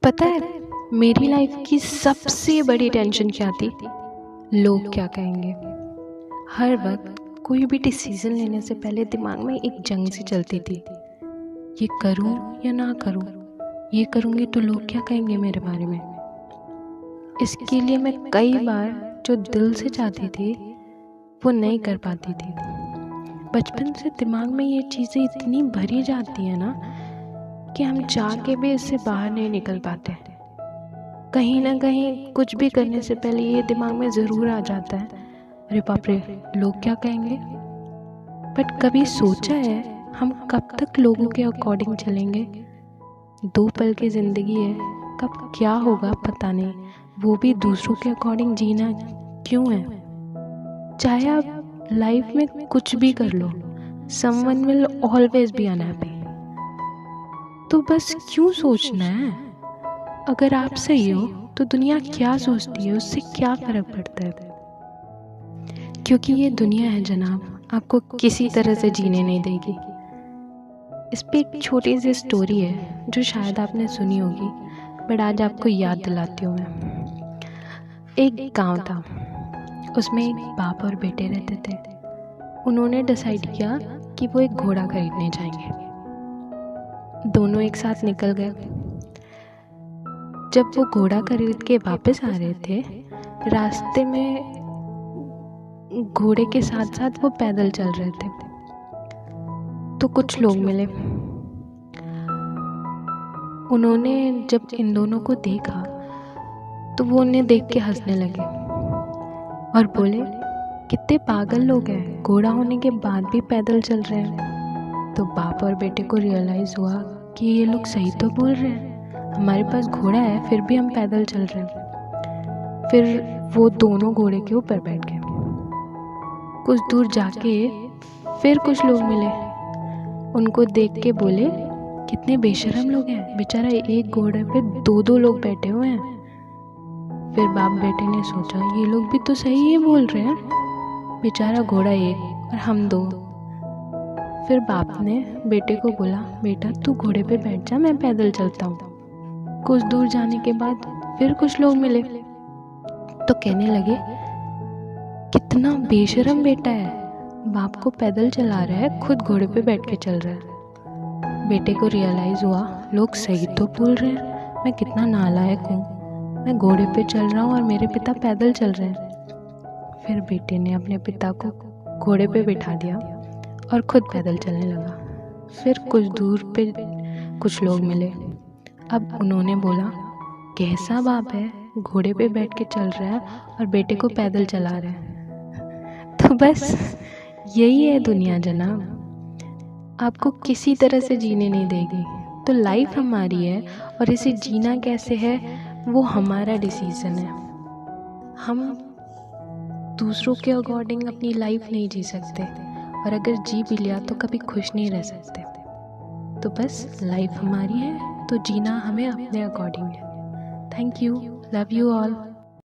पता है मेरी लाइफ की सबसे बड़ी टेंशन क्या थी? लोग क्या कहेंगे। हर वक्त कोई भी डिसीजन लेने से पहले दिमाग में एक जंग सी चलती थी, ये करूं या ना करूं, ये करूंगी तो लोग क्या कहेंगे मेरे बारे में। इसके लिए मैं कई बार जो दिल से चाहती थी वो नहीं कर पाती थी। बचपन से दिमाग में ये चीज़ें इतनी भरी जाती है ना कि हम चाह के भी इससे बाहर नहीं निकल पाते। कहीं ना कहीं कुछ भी करने से पहले ये दिमाग में ज़रूर आ जाता है, अरे बाप रे लोग क्या कहेंगे। बट कभी सोचा है हम कब तक लोगों के अकॉर्डिंग चलेंगे? 2 पल की ज़िंदगी है, कब क्या होगा पता नहीं, वो भी दूसरों के अकॉर्डिंग जीना क्यों है? चाहे आप लाइफ में कुछ भी कर लो, someone will always be unhappy. तो बस क्यों सोचना है? अगर आप सही हो तो दुनिया क्या सोचती है उससे क्या फर्क पड़ता है? क्योंकि ये दुनिया है जनाब, आपको किसी तरह से जीने नहीं देगी। इस पे एक छोटी सी स्टोरी है जो शायद आपने सुनी होगी, बट आज आपको याद दिलाती हूँ मैं। एक गांव था, उसमें एक बाप और बेटे रहते थे। उन्होंने डिसाइड किया कि वो एक घोड़ा खरीदने जाएंगे। दोनों एक साथ निकल गए। जब वो घोड़ा खरीद के वापस आ रहे थे, रास्ते में घोड़े के साथ साथ वो पैदल चल रहे थे तो कुछ लोग मिले। उन्होंने जब इन दोनों को देखा तो वो उन्हें देख के हंसने लगे और बोले, कितने पागल लोग हैं, घोड़ा होने के बाद भी पैदल चल रहे हैं। तो बाप और बेटे को रियलाइज़ हुआ कि ये लोग सही तो बोल रहे हैं, हमारे पास घोड़ा है फिर भी हम पैदल चल रहे हैं। फिर वो दोनों घोड़े के ऊपर बैठ गए। कुछ दूर जाके फिर कुछ लोग मिले, उनको देख के बोले, कितने बेशर्म लोग हैं, बेचारा एक घोड़े पे 2-2 लोग बैठे हुए हैं। फिर बाप बेटे ने सोचा ये लोग भी तो सही ही बोल रहे हैं, बेचारा घोड़ा एक और हम 2। फिर बाप ने बेटे को बोला, बेटा तू घोड़े पे बैठ जा, मैं पैदल चलता हूँ। कुछ दूर जाने के बाद फिर कुछ लोग मिले तो कहने लगे, कितना बेशर्म बेटा है, बाप को पैदल चला रहा है, खुद घोड़े पे बैठ के चल रहा है। बेटे को रियलाइज़ हुआ लोग सही तो बोल रहे हैं, मैं कितना नालायक हूँ, मैं घोड़े पे चल रहा हूँ और मेरे पिता पैदल चल रहे हैं। फिर बेटे ने अपने पिता को घोड़े पे बिठा दिया और खुद पैदल चलने लगा। फिर कुछ दूर पे कुछ लोग मिले। अब उन्होंने बोला, कैसा बाप है, घोड़े पे बैठ के चल रहा है और बेटे को पैदल चला रहा है। तो बस यही है दुनिया जनाब, आपको किसी तरह से जीने नहीं देगी। तो लाइफ हमारी है और इसे जीना कैसे है वो हमारा डिसीजन है। हम दूसरों के अकॉर्डिंग अपनी लाइफ नहीं जी सकते, और अगर जी भी लिया तो कभी खुश नहीं रह सकते। तो बस लाइफ हमारी है तो जीना हमें अपने अकॉर्डिंग है। Thank you, love you all.